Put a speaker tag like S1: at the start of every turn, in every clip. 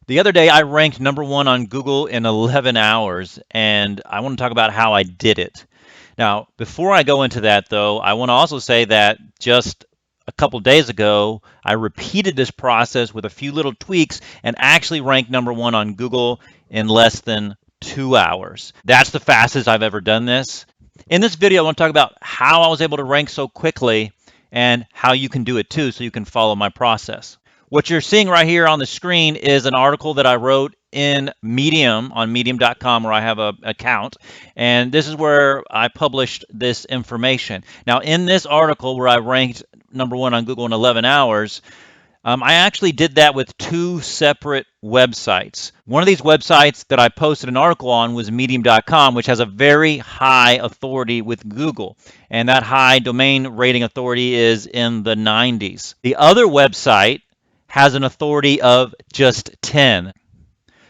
S1: The other day, I ranked #1 on Google in 11 hours, and I want to talk about how I did it. Now, before I go into that, though, I want to also say that just a couple days ago, I repeated this process with a few little tweaks and actually ranked #1 on Google in less than 2 hours. That's the fastest I've ever done this. In this video, I want to talk about how I was able to rank so quickly and how you can do it too, so you can follow my process. What you're seeing right here on the screen is an article that I wrote in Medium on medium.com, where I have an account, and this is where I published this information. Now, in this article where I ranked #1 on Google in 11 hours, I actually did that with two separate websites. One of these websites that I posted an article on was medium.com, which has a very high authority with Google, and that high domain rating authority is in the 90s. The other website has an authority of just 10.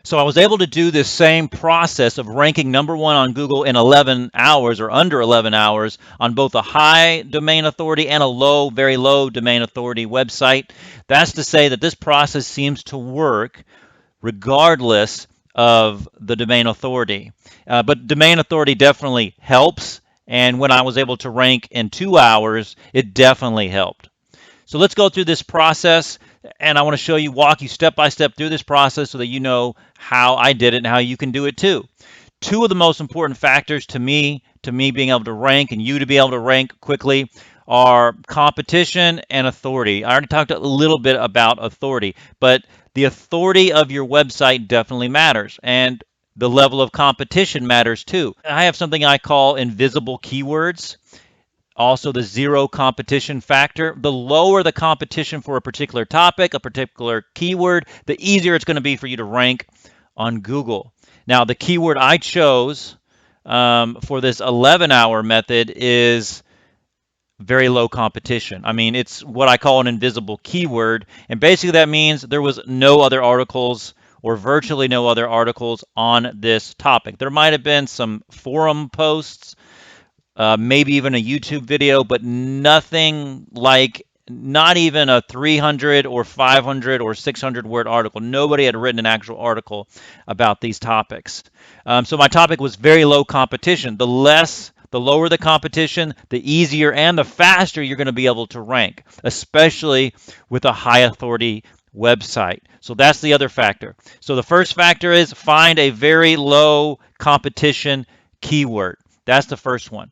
S1: So I was able to do this same process of ranking #1 on Google in 11 hours or under 11 hours on both a high domain authority and a low, very low domain authority website. That's to say that this process seems to work regardless of the domain authority. But domain authority definitely helps. And when I was able to rank in 2 hours, it definitely helped. So let's go through this process, and I want to show you, walk you step by step through this process so that you know how I did it and how you can do it too. Two of the most important factors to me being able to rank and you to be able to rank quickly are competition and authority. I already talked a little bit about authority, but the authority of your website definitely matters, and the level of competition matters too. I have something I call invisible keywords. Also, the zero competition factor. The lower the competition for a particular topic, a particular keyword, the easier it's going to be for you to rank on Google. Now, the keyword I chose for this 11-hour method is very low competition. I mean, it's what I call an invisible keyword. And basically, that means there was no other articles or virtually no other articles on this topic. There might have been some forum posts, maybe even a YouTube video, but nothing like, not even a 300 or 500 or 600 word article. Nobody had written an actual article about these topics. So my topic was very low competition. The lower the competition, the easier and the faster you're going to be able to rank, especially with a high authority website. So that's the other factor. So the first factor is find a very low competition keyword. That's the first one.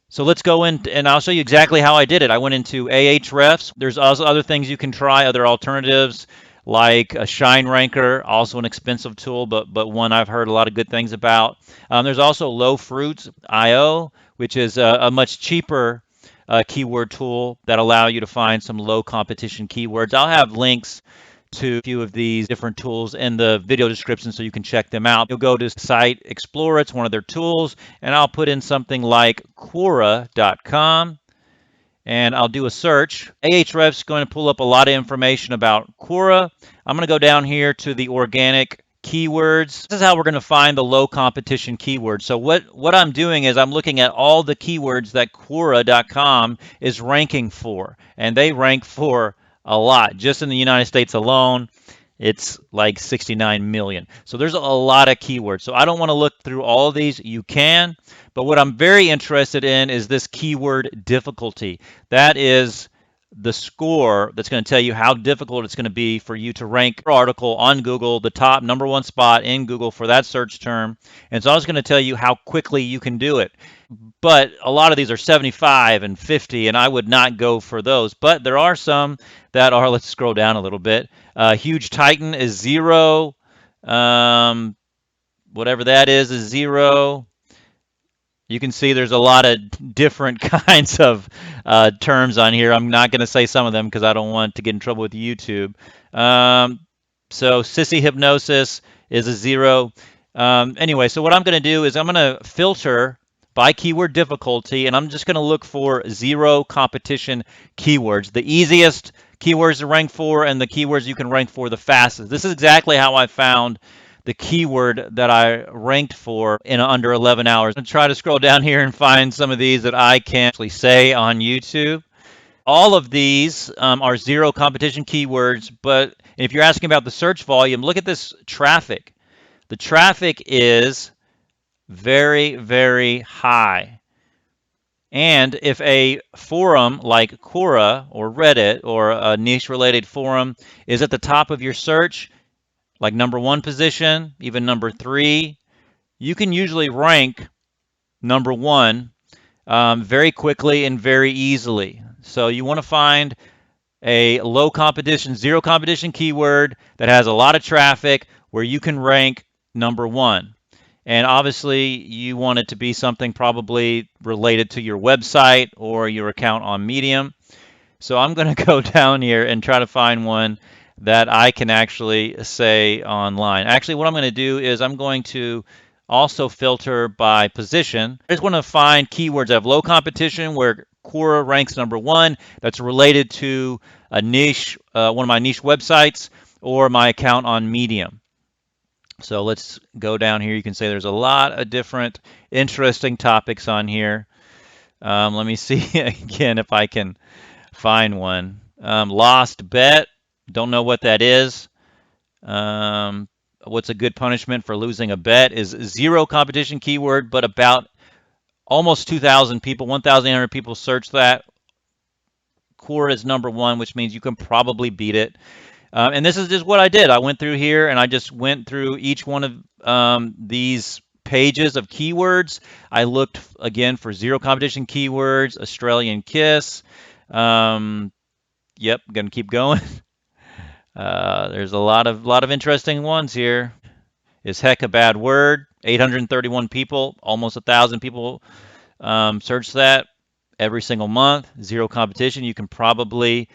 S1: So let's go in, and I'll show you exactly how I did it. I went into Ahrefs. There's also other things you can try, other alternatives like a Shine Ranker, also an expensive tool, but one I've heard a lot of good things about. There's also Lowfruits.io, which is a much cheaper keyword tool that allow you to find some low competition keywords. I'll have links to a few of these different tools in the video description so you can check them out. You'll go to Site Explorer, it's one of their tools, and I'll put in something like Quora.com, and I'll do a search. Ahrefs is going to pull up a lot of information about Quora. I'm going to go down here to the organic keywords. This is how we're going to find the low competition keywords. So what I'm doing is I'm looking at all the keywords that Quora.com is ranking for, and they rank for a lot. Just in the United States alone, it's like 69 million. So there's a lot of keywords. So I don't want to look through all of these. You can, but what I'm very interested in is this keyword difficulty. That is the score that's going to tell you how difficult it's going to be for you to rank your article on Google, the top #1 spot in Google for that search term. And so I was going to tell you how quickly you can do it. But a lot of these are 75 and 50, and I would not go for those. But there are some that are, let's scroll down a little bit. Huge Titan is 0. Whatever that is 0. You can see there's a lot of different kinds of terms on here. I'm not going to say some of them because I don't want to get in trouble with YouTube. So Sissy Hypnosis is a 0. Anyway, so what I'm going to do is I'm going to filter by keyword difficulty, and I'm just going to look for zero competition keywords, the easiest keywords to rank for and the keywords you can rank for the fastest. This is exactly how I found the keyword that I ranked for in under 11 hours. I'm going to try to scroll down here and find some of these that I can actually say on YouTube. All of these are zero competition keywords, but And if you're asking about the search volume, look at this traffic. The traffic is very, very high. And if a forum like Quora or Reddit or a niche related forum is at the top of your search, like #1 position, even #3, you can usually rank #1 very quickly and very easily. So you want to find a low competition, zero competition keyword that has a lot of traffic where you can rank #1. And obviously, you want it to be something probably related to your website or your account on Medium. So I'm going to go down here and try to find one that I can actually say online. Actually, what I'm going to do is I'm going to also filter by position. I just want to find keywords that have low competition where Quora ranks #1 that's related to a niche, one of my niche websites or my account on Medium. So let's go down here. You can say there's a lot of different interesting topics on here. Let me see again if I can find one. Lost bet. Don't know what that is. What's a good punishment for losing a bet is zero competition keyword, but about almost 2,000 people, 1,800 people search that. Quora is #1, which means you can probably beat it. And this is just what I did. I went through here and I just went through each one of these pages of keywords. I looked again for zero competition keywords, Australian kiss. Yep, gonna keep going. There's a lot of interesting ones here. Is heck a bad word? 831 people, almost 1,000 people search that every single month. Zero competition. You can probably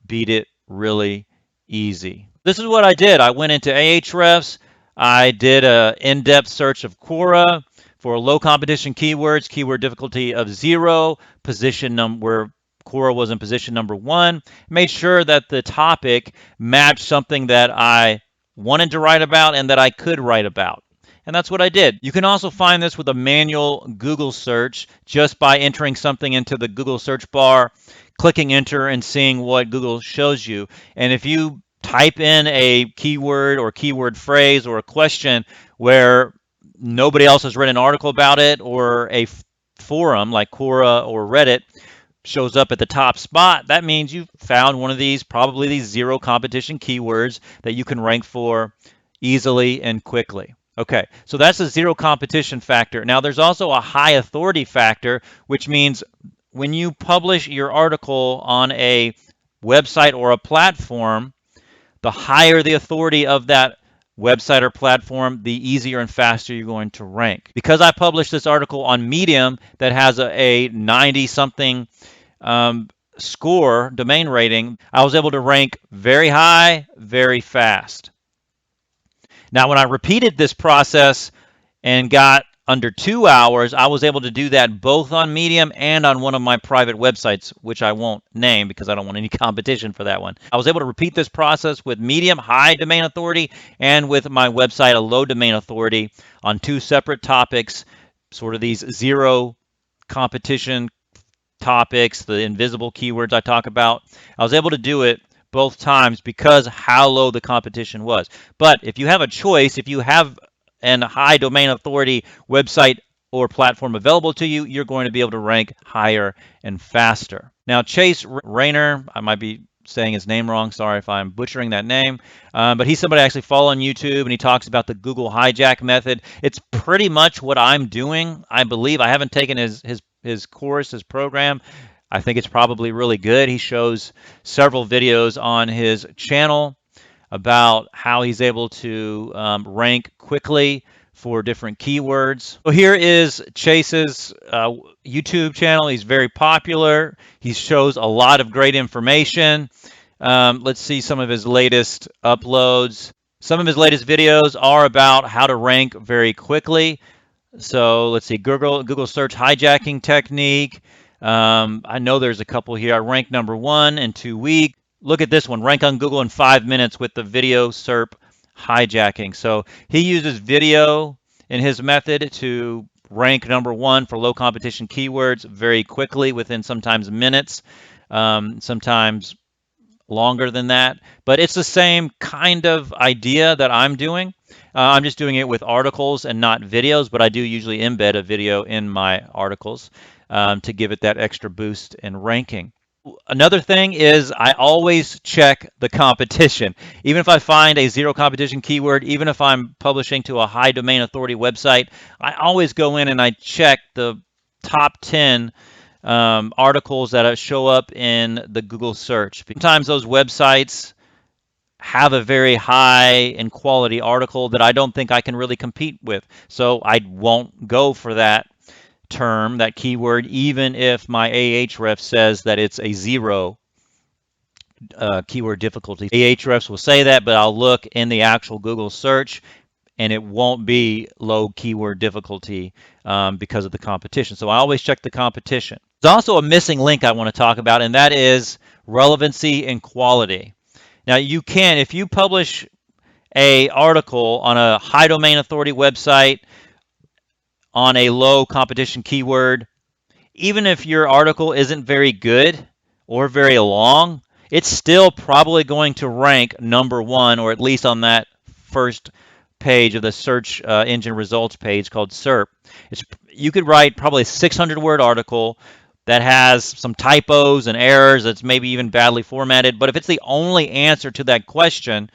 S1: beat it really easy. This is what I did. I went into Ahrefs. I did an in-depth search of Quora for low competition keywords, keyword difficulty of 0, position where Quora was in position #1. Made sure that the topic matched something that I wanted to write about and that I could write about. And that's what I did. You can also find this with a manual Google search just by entering something into the Google search bar, clicking enter and seeing what Google shows you. And if you type in a keyword or keyword phrase or a question where nobody else has read an article about it, or a forum like Quora or Reddit shows up at the top spot, that means you've found one of these, probably these zero competition keywords that you can rank for easily and quickly. Okay, so that's a zero competition factor. Now there's also a high authority factor, which means when you publish your article on a website or a platform, the higher the authority of that website or platform, the easier and faster you're going to rank. Because I published this article on Medium that has a 90-something score, domain rating, I was able to rank very high, very fast. Now, when I repeated this process and got under 2 hours, I was able to do that both on Medium and on one of my private websites, which I won't name because I don't want any competition for that one. I was able to repeat this process with Medium, high domain authority, and with my website, a low domain authority, on 2 separate topics, sort of these zero competition topics, the invisible keywords I talk about. I was able to do it both times because how low the competition was. But if you have a choice, if you have a high domain authority website or platform available to you, you're going to be able to rank higher and faster. Now, Chase Reiner, I might be saying his name wrong. Sorry if I'm butchering that name. But he's somebody I actually follow on YouTube, and he talks about the Google Hijack method. It's pretty much what I'm doing, I believe. I haven't taken his course, his program. I think it's probably really good. He shows several videos on his channel about how he's able to rank quickly for different keywords. So here is Chase's YouTube channel. He's very popular. He shows a lot of great information. Let's see some of his latest uploads. Some of his latest videos are about how to rank very quickly. So let's see, Google search hijacking technique. I know there's a couple here. I ranked #1 in 2 weeks. Look at this one, rank on Google in 5 minutes with the video SERP hijacking. So he uses video in his method to rank #1 for low competition keywords very quickly, within sometimes minutes, sometimes longer than that, but it's the same kind of idea that I'm doing. I'm just doing it with articles and not videos, but I do usually embed a video in my articles to give it that extra boost in ranking. Another thing is I always check the competition. Even if I find a zero competition keyword, even if I'm publishing to a high domain authority website, I always go in and I check the top 10 articles that show up in the Google search. Sometimes those websites have a very high and quality article that I don't think I can really compete with. So I won't go for that term, that keyword, even if my Ahref says that it's a zero keyword difficulty. Ahrefs will say that, but I'll look in the actual Google search and it won't be low keyword difficulty because of the competition. So I always check the competition. There's also a missing link I want to talk about, and that is relevancy and quality. Now you can, if you publish a article on a high domain authority website on a low competition keyword, even if your article isn't very good or very long, it's still probably going to rank #1, or at least on that first page of the search engine results page called SERP. You could write probably a 600-word article that has some typos and errors, that's maybe even badly formatted, but if it's the only answer to that question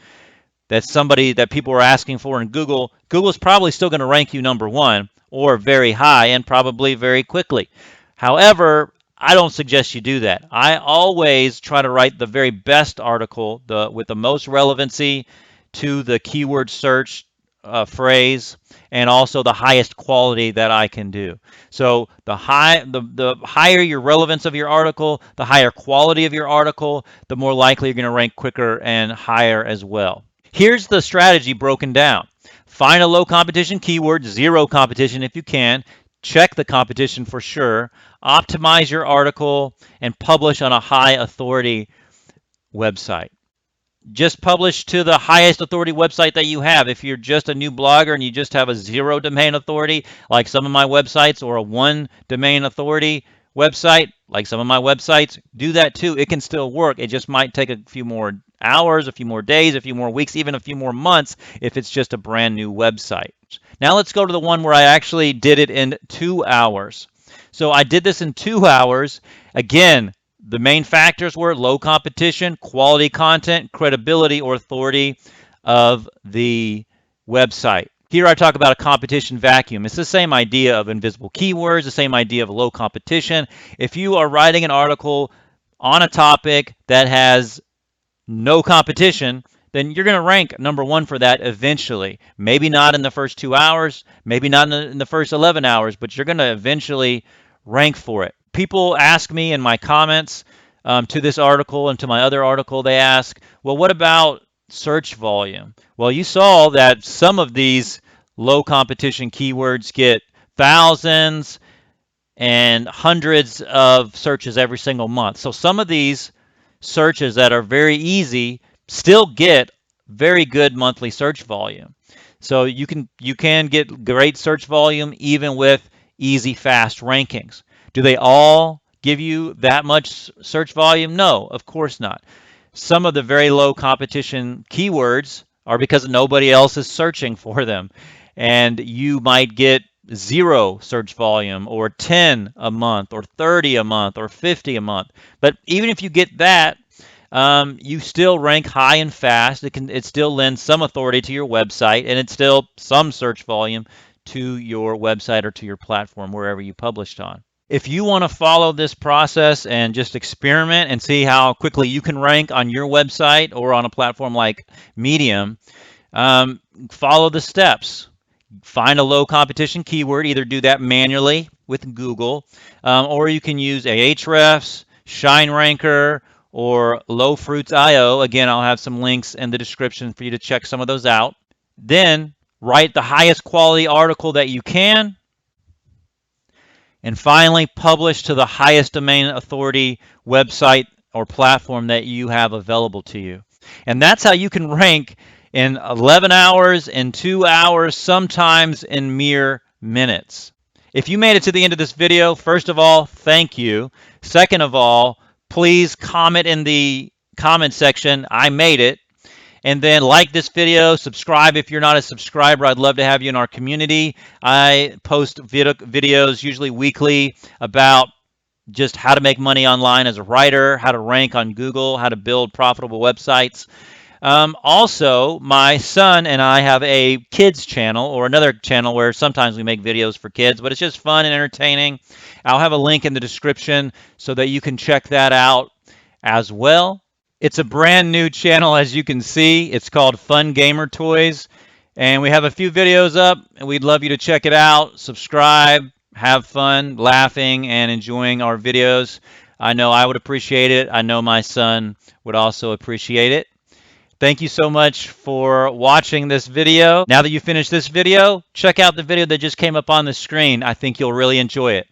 S1: that people are asking for in Google, Google's probably still going to rank you #1 or very high and probably very quickly. However, I don't suggest you do that. I always try to write the very best article with the most relevancy to the keyword search phrase and also the highest quality that I can do. So the higher your relevance of your article, the higher quality of your article, the more likely you're going to rank quicker and higher as well. Here's the strategy broken down. Find a low competition keyword, zero competition if you can. Check the competition for sure. Optimize your article and publish on a high authority website. Just publish to the highest authority website that you have. If you're just a new blogger and you just have a zero domain authority, like some of my websites, or a one domain authority website, like some of my websites, do that too. It can still work. It just might take a few more hours, a few more days, a few more weeks, even a few more months if it's just a brand new website. Now let's go to the one where I actually did it in 2 hours. So I did this in 2 hours. Again, the main factors were low competition, quality content, credibility or authority of the website. Here I talk about a competition vacuum. It's the same idea of invisible keywords, the same idea of low competition. If you are writing an article on a topic that has no competition, then you're going to rank #1 for that eventually. Maybe not in the first 2 hours, maybe not in the first 11 hours, but you're going to eventually rank for it. People ask me in my comments to this article and to my other article, they ask, well, what about search volume? Well, you saw that some of these low competition keywords get thousands and hundreds of searches every single month. So some of these searches that are very easy still get very good monthly search volume. So you can get great search volume even with easy, fast rankings. Do they all give you that much search volume? No, of course not. Some of the very low competition keywords are because nobody else is searching for them. And you might get 0 search volume, or 10 a month, or 30 a month, or 50 a month. But even if you get that, you still rank high and fast. It still lends some authority to your website, and it's still some search volume to your website or to your platform, wherever you published on. If you want to follow this process and just experiment and see how quickly you can rank on your website or on a platform like Medium, follow the steps. Find a low competition keyword. Either do that manually with Google, or you can use Ahrefs, ShineRanker, or LowFruits.io. Again, I'll have some links in the description for you to check some of those out. Then write the highest quality article that you can. And finally, publish to the highest domain authority website or platform that you have available to you. And that's how you can rank in 11 hours, in 2 hours, sometimes in mere minutes. If you made it to the end of this video, first of all, thank you. Second of all, please comment in the comment section, I made it. And then like this video, subscribe if you're not a subscriber. I'd love to have you in our community. I post videos usually weekly about just how to make money online as a writer, how to rank on Google, how to build profitable websites. Also, my son and I have a kids channel, or another channel where sometimes we make videos for kids, but it's just fun and entertaining. I'll have a link in the description so that you can check that out as well. It's a brand new channel, as you can see. It's called Fun Gamer Toys, and we have a few videos up, and we'd love you to check it out. Subscribe, have fun, laughing, and enjoying our videos. I know I would appreciate it. I know my son would also appreciate it. Thank you so much for watching this video. Now that you finished this video, check out the video that just came up on the screen. I think you'll really enjoy it.